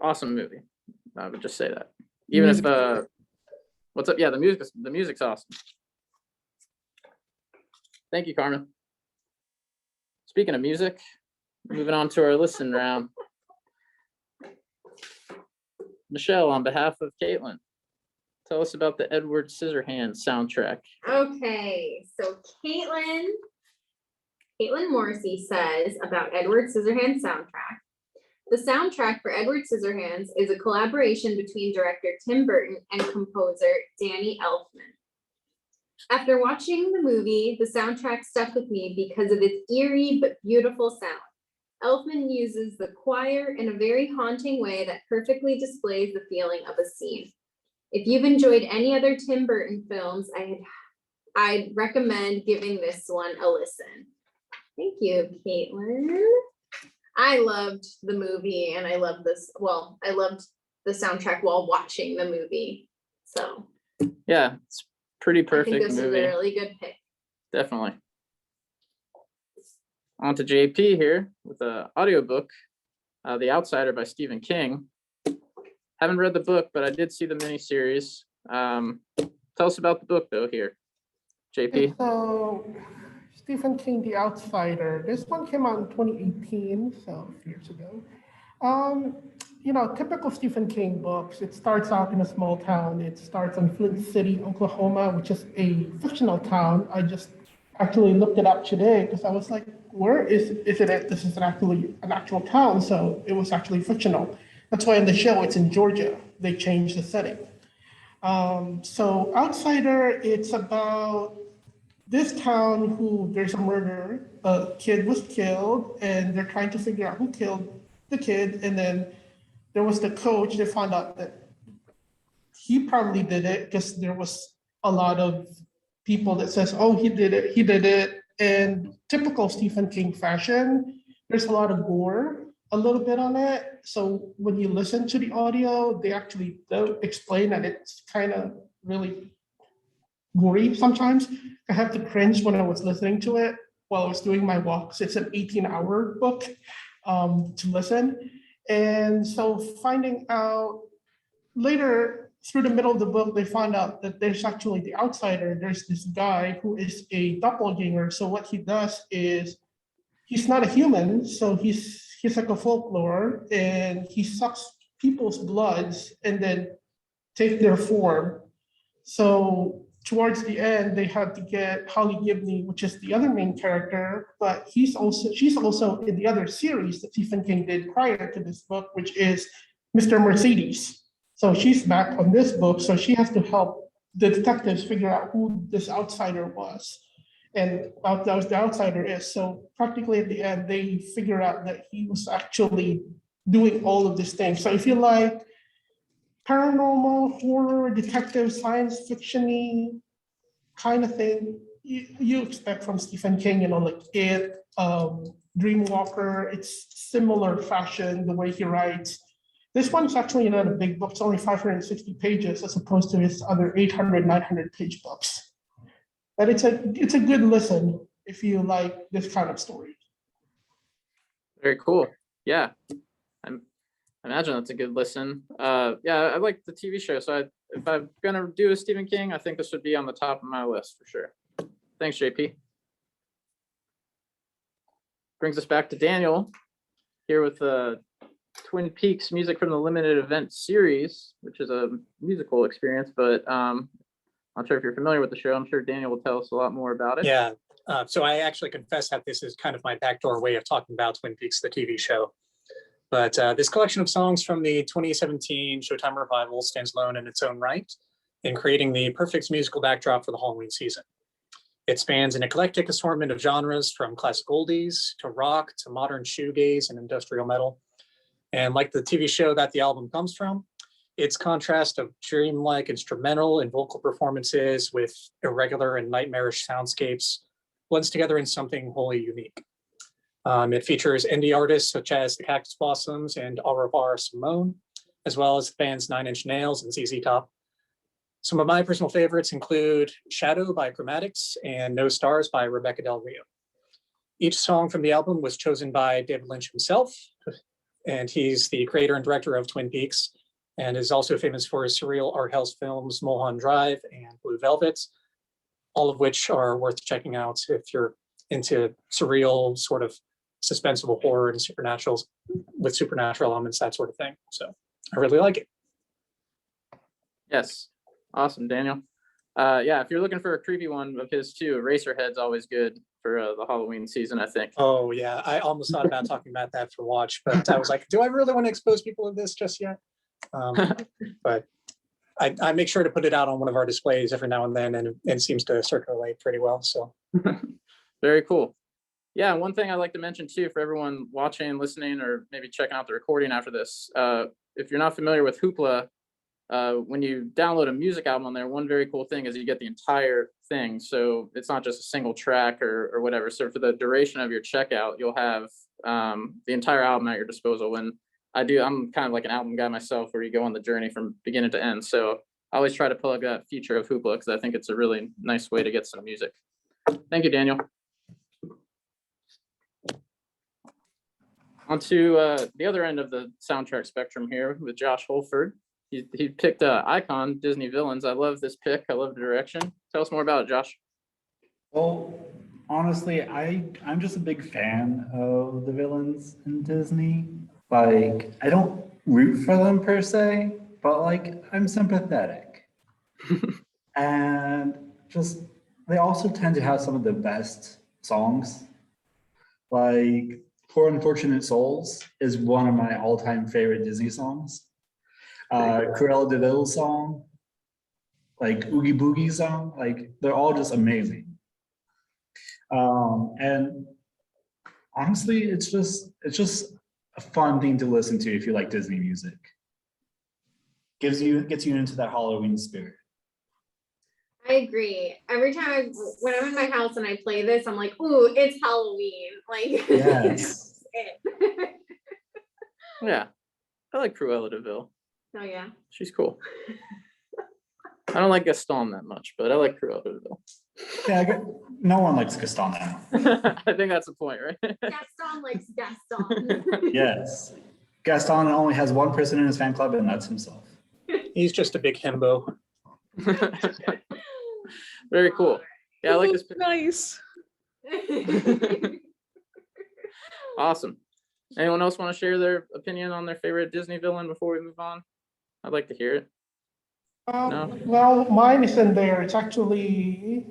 awesome movie. I would just say that. Even if what's up? Yeah, the music's awesome. Thank you, Carmen. Speaking of music, moving on to our listen round. Michelle, on behalf of Caitlin, tell us about the Edward Scissorhands soundtrack. Okay, so Caitlin Morrissey says about Edward Scissorhands soundtrack. The soundtrack for Edward Scissorhands is a collaboration between director Tim Burton and composer Danny Elfman. After watching the movie, the soundtrack stuck with me because of its eerie but beautiful sound. Elfman uses the choir in a very haunting way that perfectly displays the feeling of a scene. If you've enjoyed any other Tim Burton films, I'd recommend giving this one a listen. Thank you, Caitlin. I loved the movie and I loved this. Well, I loved the soundtrack while watching the movie. So Yeah, it's pretty I think perfect this is a movie. really good pick. Definitely. On to JP here with the audiobook, The Outsider by Stephen King. Haven't read the book, but I did see the miniseries. Tell us about the book though here, JP. So Stephen King, The Outsider. This one came out in 2018, so a few years ago. Typical Stephen King books. It starts out in a small town. It starts in Flint City, Oklahoma, which is a fictional town. I just actually looked it up today because I was like, where is it? This is actually an actual town, so it was actually fictional. That's why in the show it's in Georgia. They changed the setting. So Outsider, it's about this town who there's a murder, a kid was killed, and they're trying to figure out who killed the kid. And then there was the coach. They found out that he probably did it because there was a lot of people that says, oh, he did it. And typical Stephen King fashion, there's a lot of gore, a little bit on it. So when you listen to the audio, they actually don't explain that it's kind of really gory sometimes. I have to cringe when I was listening to it while I was doing my walks. It's an 18-hour book to listen. And so finding out later through the middle of the book, they found out that there's actually the outsider. There's this guy who is a doppelganger. So what he does is he's not a human. So he's like a folklore, and he sucks people's bloods and then take their form. So towards the end, they had to get Holly Gibney, which is the other main character, but she's also in the other series that Stephen King did prior to this book, which is Mr. Mercedes. So she's back on this book, so she has to help the detectives figure out who this outsider was and what the outsider is. So practically at the end, they figure out that he was actually doing all of these things. So if you like paranormal, horror, detective, science fiction-y kind of thing, you expect from Stephen King, like It, Dreamwalker. It's similar fashion, the way he writes. This one's actually not a big book. It's only 560 pages as opposed to his other 800, 900 page books. But it's a good listen if you like this kind of story. Very cool. Yeah, I imagine that's a good listen. Yeah, I like the TV show. So if I'm gonna do a Stephen King, I think this would be on the top of my list for sure. Thanks, JP. Brings us back to Daniel here with the Twin Peaks music from the limited event series, which is a musical experience, but I'm not sure if you're familiar with the show. I'm sure Daniel will tell us a lot more about it. Yeah, so I actually confess that this is kind of my backdoor way of talking about Twin Peaks, the TV show. But this collection of songs from the 2017 Showtime revival stands alone in its own right in creating the perfect musical backdrop for the Halloween season. It spans an eclectic assortment of genres from classic oldies to rock to modern shoegaze and industrial metal. And like the TV show that the album comes from, its contrast of dreamlike instrumental and vocal performances with irregular and nightmarish soundscapes blends together in something wholly unique. It features indie artists such as the Cactus Blossoms and Au Revoir Simone, as well as the bands Nine Inch Nails and ZZ Top. Some of my personal favorites include Shadow by Chromatics and No Stars by Rebecca Del Rio. Each song from the album was chosen by David Lynch himself, and he's the creator and director of Twin Peaks and is also famous for his surreal art house films Mulholland Drive and Blue Velvet, all of which are worth checking out if you're into surreal sort of suspenseful horror and supernatural with supernatural elements, that sort of thing. So I really like it. Yes. Awesome, Daniel. Yeah, if you're looking for a creepy one of his too, Eraserhead's always good for the Halloween season, I think. Oh yeah, I almost thought about talking about that for Watch, but I was like, do I really want to expose people to this just yet? But I make sure to put it out on one of our displays every now and then, and it seems to circulate pretty well. So very cool. Yeah, one thing I'd like to mention too, for everyone watching, listening, or maybe checking out the recording after this, if you're not familiar with Hoopla, when you download a music album on there, one very cool thing is you get the entire thing. So it's not just a single track or whatever. So for the duration of your checkout, you'll have the entire album at your disposal. And I'm kind of like an album guy myself, where you go on the journey from beginning to end. So I always try to plug that feature of Hoopla because I think it's a really nice way to get some music. Thank you, Daniel. On to the other end of the soundtrack spectrum here with Josh Holford. He picked Icon, Disney Villains. I love this pick. I love the direction. Tell us more about it, Josh. Well, honestly, I'm just a big fan of the villains in Disney. Like, I don't root for them per se, but like, I'm sympathetic. And just, they also tend to have some of the best songs. Like, Poor Unfortunate Souls is one of my all-time favorite Disney songs. Cruella de Vil's song, like Oogie Boogie song, like they're all just amazing. And honestly, it's just a fun thing to listen to if you like Disney music. Gets you into that Halloween spirit. I agree. Every time when I'm in my house and I play this, I'm like, ooh, it's Halloween. Like, Yes. it. Yeah, I like Cruella de Vil. Oh yeah. She's cool. I don't like Gaston that much, but I like Cruella de Vil. Yeah, no one likes Gaston now. I think that's the point, right? Gaston likes Gaston. Yes. Gaston only has one person in his fan club, and that's himself. He's just a big himbo. Very cool. Yeah, I like this. Nice. Awesome. Anyone else want to share their opinion on their favorite Disney villain before we move on? I'd like to hear it. No? Well, mine is in there. It's actually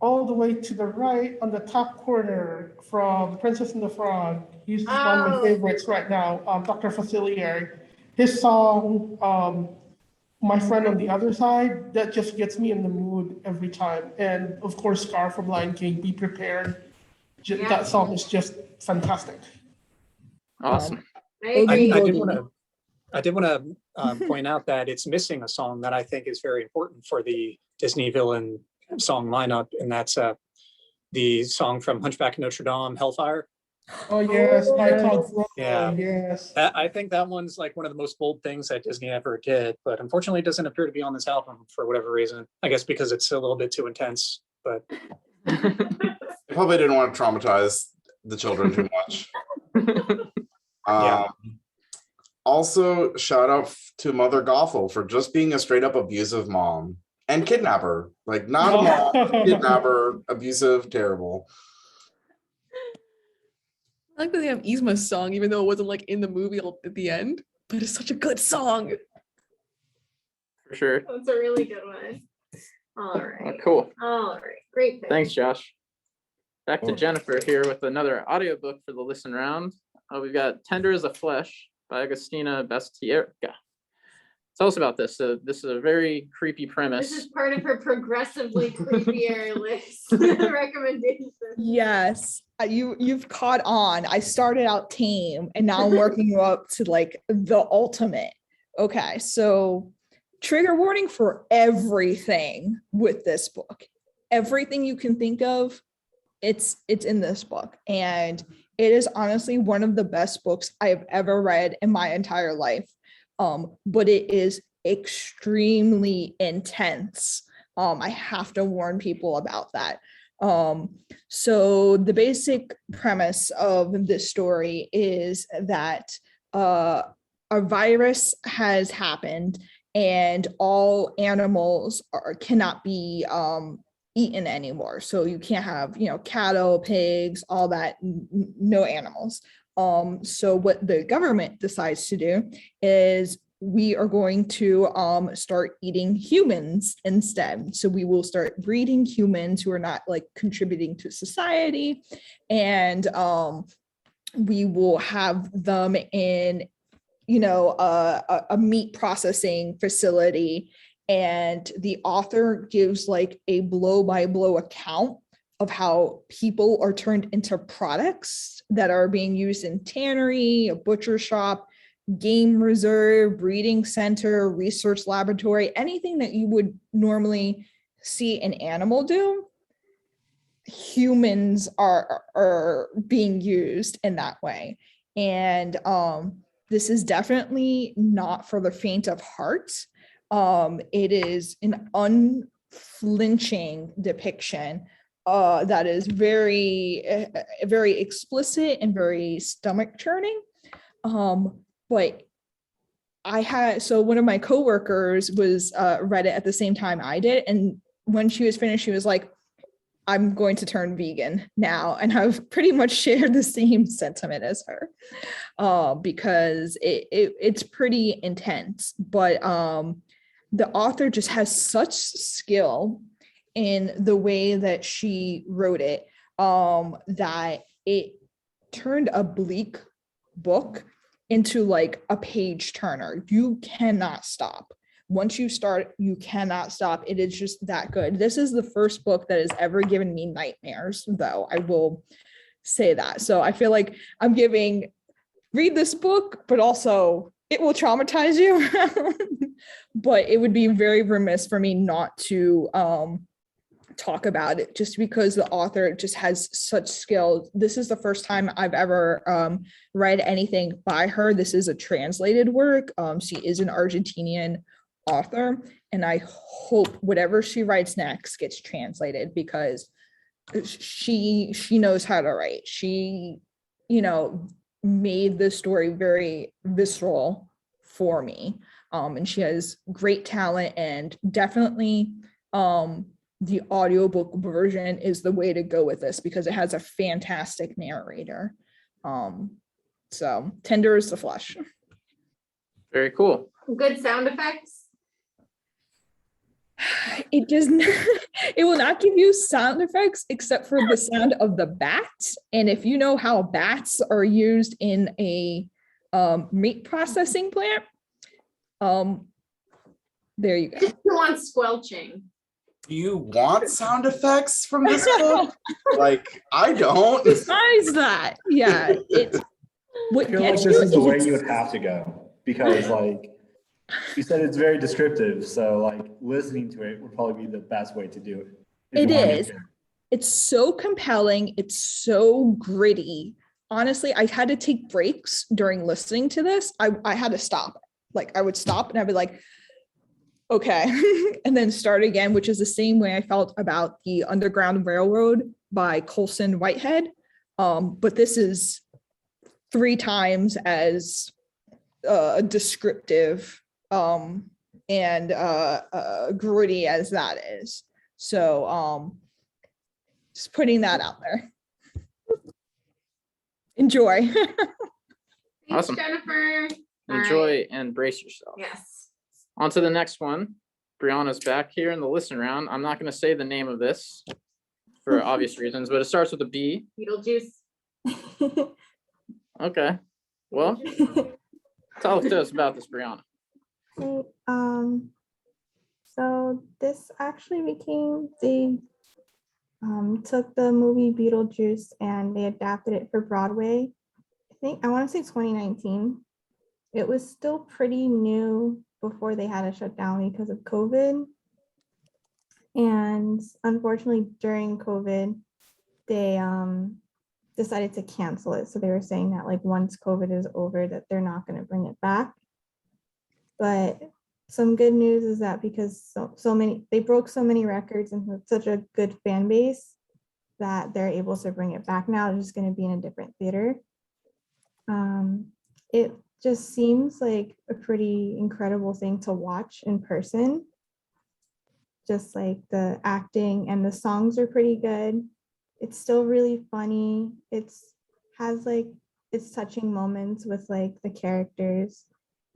all the way to the right on the top corner from Princess and the Frog. He's one of my Oh. favorites right now, Dr. Facilier. His song, My Friend on the Other Side, that just gets me in the mood every time. And of course, Scar from Lion King, Be Prepared. Yeah. That song is just fantastic. Awesome. I I, agree. I did want to point out that it's missing a song that I think is very important for the Disney villain song lineup, and that's the song from Hunchback of Notre Dame, Hellfire. Oh, yes, by Oh, Todd Frodo, Yeah. yes. I think that one's like one of the most bold things that Disney ever did, but unfortunately it doesn't appear to be on this album for whatever reason. I guess because it's a little bit too intense, but They probably didn't want to traumatize the children too much. Yeah. Also, shout out to Mother Gothel for just being a straight up abusive mom and kidnapper. Like, not a mom, kidnapper, abusive, terrible. I like that they have Yzma's song, even though it wasn't like in the movie at the end, but it's such a good song. For sure. That's a really good one. All Oh, right. cool. All right. Great pick. Thanks, Josh. Back to Cool. Jennifer here with another audiobook for the listen round. We've got Tender as a Flesh by Agustina Bastierica. Tell us about this. This is a very creepy This premise. is part of her progressively creepier list recommendation. Yes, you've caught on. I started out tame and now I'm working up to like the ultimate. Okay, so trigger warning for everything with this book. Everything you can think of, it's in this book. And it is honestly one of the best books I have ever read in my entire life. But it is extremely intense. I have to warn people about that. So the basic premise of this story is that a virus has happened and all animals cannot be eaten anymore. So you can't have, cattle, pigs, all that, no animals. So what the government decides to do is we are going to start eating humans instead. So we will start breeding humans who are not like contributing to society, and we will have them in, a meat processing facility. And the author gives like a blow-by-blow account of how people are turned into products that are being used in tannery, a butcher shop, game reserve, breeding center, research laboratory, anything that you would normally see an animal do. Humans are being used in that way. And this is definitely not for the faint of heart. It is an unflinching depiction that is very, very explicit and very stomach churning. But so one of my coworkers was read it at the same time I did. And when she was finished, she was like, I'm going to turn vegan now. And I've pretty much shared the same sentiment as her because it's pretty intense. But the author just has such skill in the way that she wrote it that it turned a bleak book into like a page turner. You cannot stop. Once you start, you cannot stop. It is just that good. This is the first book that has ever given me nightmares, though. I will say that. So I feel like I'm read this book, but also it will traumatize you. But it would be very remiss for me not to talk about it just because the author just has such skill. This is the first time I've ever read anything by her. This is a translated work. She is an Argentinian author, and I hope whatever she writes next gets translated because she knows how to write. She, made this story very visceral for me. And she has great talent, and definitely the audiobook version is the way to go with this because it has a fantastic narrator. So tender as the flesh. Very cool. Good sound effects. It doesn't, it will not give you sound effects except for the sound of the bats. And if you know how bats are used in a meat processing plant, there you go. Just want squelching. Do you want sound effects from this book? Like, I don't. Besides that, yeah, it's what I feel like gets this you is the way it's- you would have to go because like you said, it's very descriptive. So like listening to it would probably be the best way to do it. if It you wanted is. to. It's so compelling. It's so gritty. Honestly, I had to take breaks during listening to this. I had to stop. Like I would stop and I'd be like, okay, and then start again, which is the same way I felt about the Underground Railroad by Colson Whitehead. But this is 3 times as descriptive and gritty as that is. So just putting that out there. Enjoy. Thanks, Awesome. Jennifer. All Enjoy and brace yourself. Yes. On to the next one. Brianna's back here in the listen round. I'm not going to say the name of this for obvious reasons, but it starts with a B. Beetlejuice. Okay. Well, tell us about this, Brianna. Okay, so this actually they took the movie Beetlejuice and they adapted it for Broadway. I want to say 2019. It was still pretty new before they had to shut down because of COVID. And unfortunately, during COVID, they decided to cancel it. So they were saying that like once COVID is over, that they're not going to bring it back. But some good news is that because they broke so many records and with such a good fan base that they're able to bring it back now. It's just going to be in a different theater. It just seems like a pretty incredible thing to watch in person. Just like the acting and the songs are pretty good. It's still really funny. It's touching moments with like the characters.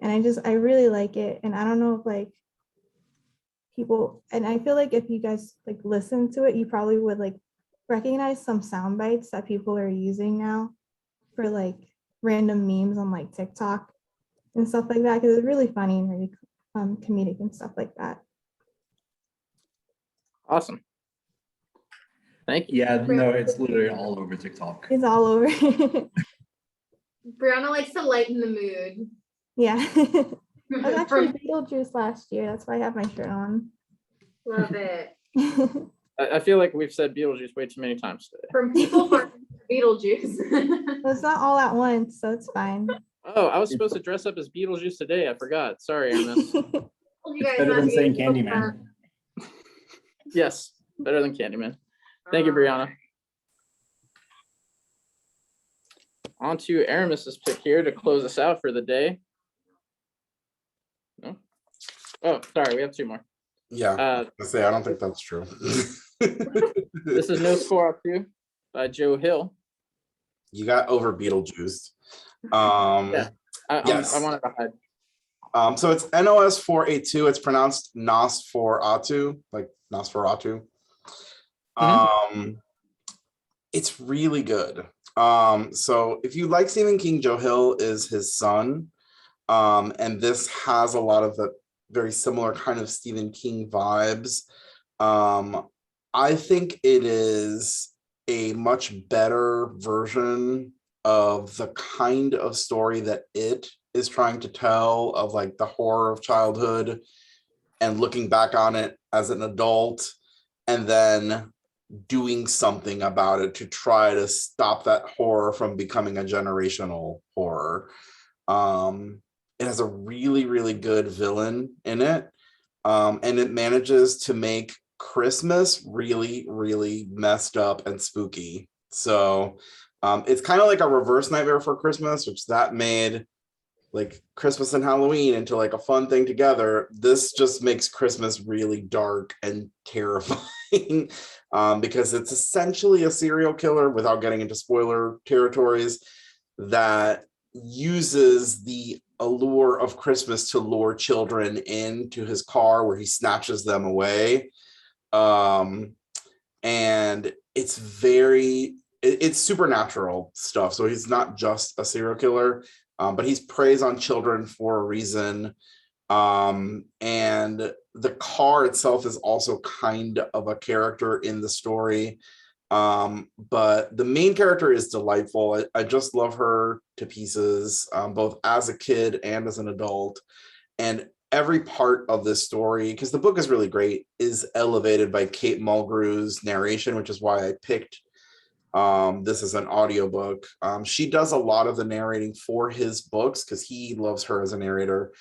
And I really like it. And I don't know if like people, and I feel like if you guys like listen to it, you probably would like recognize some sound bites that people are using now for like random memes on like TikTok and stuff like that. Cause it's really funny and really comedic and stuff like that. Awesome. Thank you. Yeah, no, it's literally all over TikTok. It's all over. Brianna likes to lighten the mood. Yeah. I was actually From- Beetlejuice last year. That's why I have my shirt on. Love it. I feel like we've said Beetlejuice way too many times today. From people for Beetlejuice. Well, it's not all at once, so it's fine. Oh, I was supposed to dress up as Beetlejuice today. I forgot. Sorry, Ernest. You guys Better than not saying being so Candyman. Yes, better than Candyman. Thank you, Brianna. On to Aramis's pick here to close us out for the day. No? Oh, sorry, we have two more. Yeah, I say I don't think that's true. This is No Score 2 by Joe Hill. You got over Beetlejuiced. Yeah. Yes. I wanted to hide. So it's NOS482. It's pronounced Nosferatu, like Nosferatu. It's really good. So if you like Stephen King, Joe Hill is his son. And this has a lot of the very similar kind of Stephen King vibes. I think it is a much better version of the kind of story that it is trying to tell, of like the horror of childhood and looking back on it as an adult and then doing something about it to try to stop that horror from becoming a generational horror. It has a really, really good villain in it. And it manages to make Christmas really, really messed up and spooky. So it's kind of like a reverse Nightmare Before Christmas, which that made like Christmas and Halloween into like a fun thing together. This just makes Christmas really dark and terrifying because it's essentially a serial killer, without getting into spoiler territories, that uses the allure of Christmas to lure children into his car where he snatches them away. And it's it's supernatural stuff. So he's not just a serial killer, but he's preys on children for a reason. And the car itself is also kind of a character in the story. But the main character is delightful. I just love her to pieces, both as a kid and as an adult. And every part of this story, because the book is really great, is elevated by Kate Mulgrew's narration, which is why I picked this as an audiobook. She does a lot of the narrating for his books because he loves her as a narrator.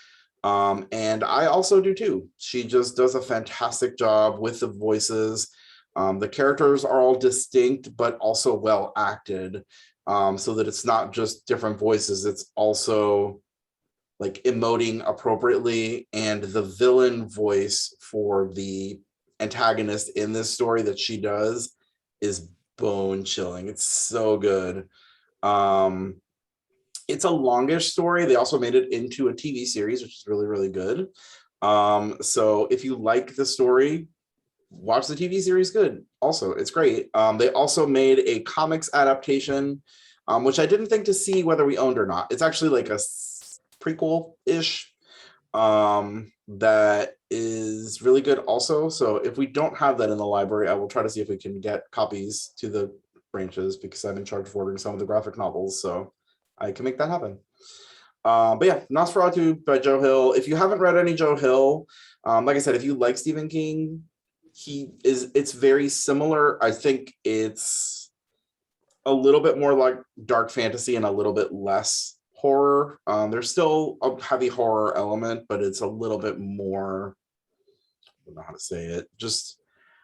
And I also do too. She just does a fantastic job with the voices. The characters are all distinct, but also well acted, so that it's not just different voices. It's also like emoting appropriately. And the villain voice for the antagonist in this story that she does is bone chilling. It's so good. It's a longish story. They also made it into a TV series, which is really, really good. So if you like the story, watch the TV series. Good. Also, it's great. They also made a comics adaptation, which I didn't think to see whether we owned or not. It's actually like a prequel-ish that is really good also. So if we don't have that in the library, I will try to see if we can get copies to the branches, because I'm in charge of ordering some of the graphic novels, so I can make that happen. But yeah, Nosferatu by Joe Hill. If you haven't read any Joe Hill, like I said, if you like Stephen King, it's very similar. I think it's a little bit more like dark fantasy and a little bit less horror. There's still a heavy horror element, but it's a little bit more, I don't know how to say it, just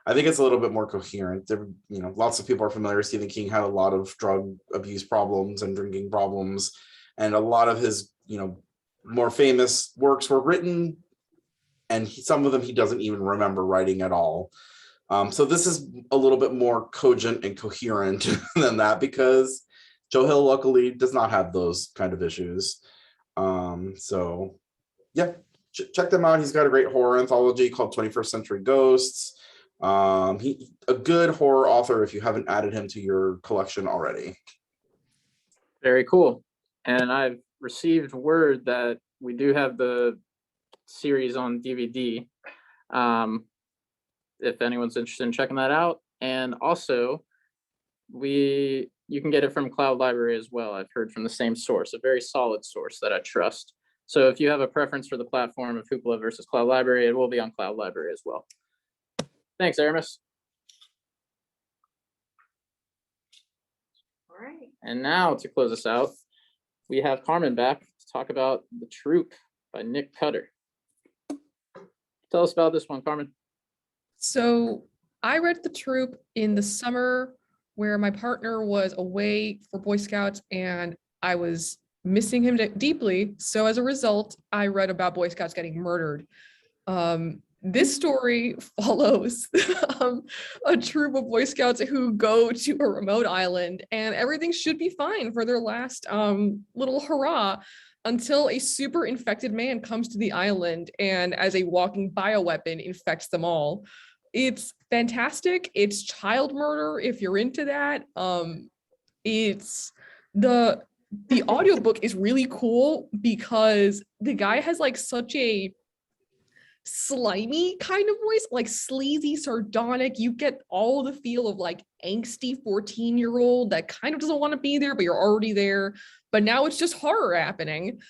I think it's a little bit more coherent. There, lots of people are familiar. Stephen King had a lot of drug abuse problems and drinking problems, and a lot of his, more famous works were written, and some of them he doesn't even remember writing at all. So this is a little bit more cogent and coherent than that, because Joe Hill luckily does not have those kind of issues. So yeah, check them out. He's got a great horror anthology called 21st Century Ghosts. He a good horror author if you haven't added him to your collection already. Very cool. And I've received word that we do have the series on DVD. If anyone's interested in checking that out, And also, you can get it from Cloud Library as well. I've heard from the same source, a very solid source that I trust. So if you have a preference for the platform of Hoopla versus Cloud Library, it will be on Cloud Library as well. Thanks, Aramis. All right. And now to close us out, we have Carmen back to talk about The Troop by Nick Cutter. Tell us about this one, Carmen. So I read The Troop in the summer where my partner was away for Boy Scouts and I was missing him deeply. So as a result, I read about Boy Scouts getting murdered. This story follows a troop of Boy Scouts who go to a remote island and everything should be fine for their last little hurrah until a super infected man comes to the island and as a walking bioweapon infects them all. It's fantastic. It's child murder if you're into that. It's the audiobook is really cool because the guy has like such a slimy kind of voice, like sleazy, sardonic. You get all the feel of like angsty 14-year-old that kind of doesn't want to be there, but you're already there. But now it's just horror happening.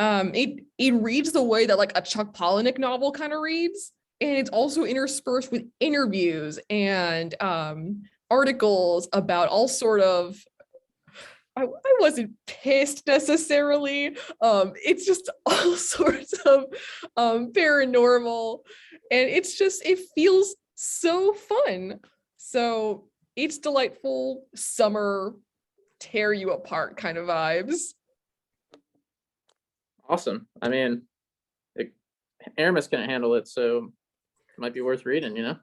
It reads the way that like a Chuck Palahniuk novel kind of reads, and it's also interspersed with interviews and articles about all sort of. I wasn't pissed necessarily. It's just all sorts of paranormal, and it feels so fun. So it's delightful summer, tear you apart kind of vibes. Awesome. I mean, Aramis couldn't handle it, so it might be worth reading, you know?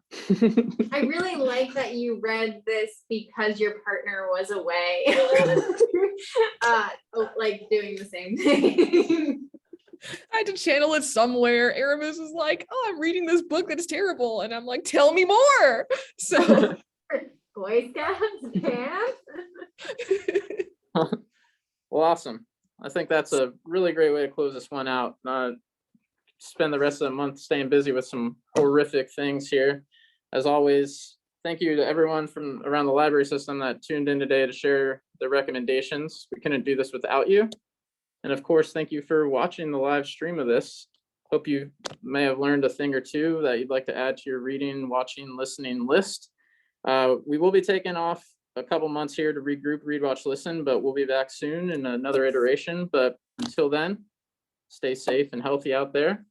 I really like that you read this because your partner was away. Like doing the same thing. I had to channel it somewhere. Aramis was like, "Oh, I'm reading this book that's terrible," and I'm like, "Tell me more." So, Boy Scouts camp. Well, awesome. I think that's a really great way to close this one out. Spend the rest of the month staying busy with some horrific things here. As always, thank you to everyone from around the library system that tuned in today to share their recommendations. We couldn't do this without you. And of course, thank you for watching the live stream of this. Hope you may have learned a thing or two that you'd like to add to your reading, watching, listening list. We will be taking off a couple months here to regroup, read, watch, listen, but we'll be back soon in another iteration. But until then, stay safe and healthy out there.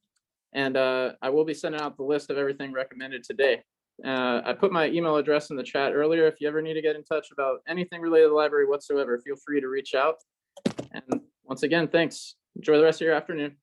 And I will be sending out the list of everything recommended today. I put my email address in the chat earlier. If you ever need to get in touch about anything related to the library whatsoever, feel free to reach out. And once again, thanks. Enjoy the rest of your afternoon.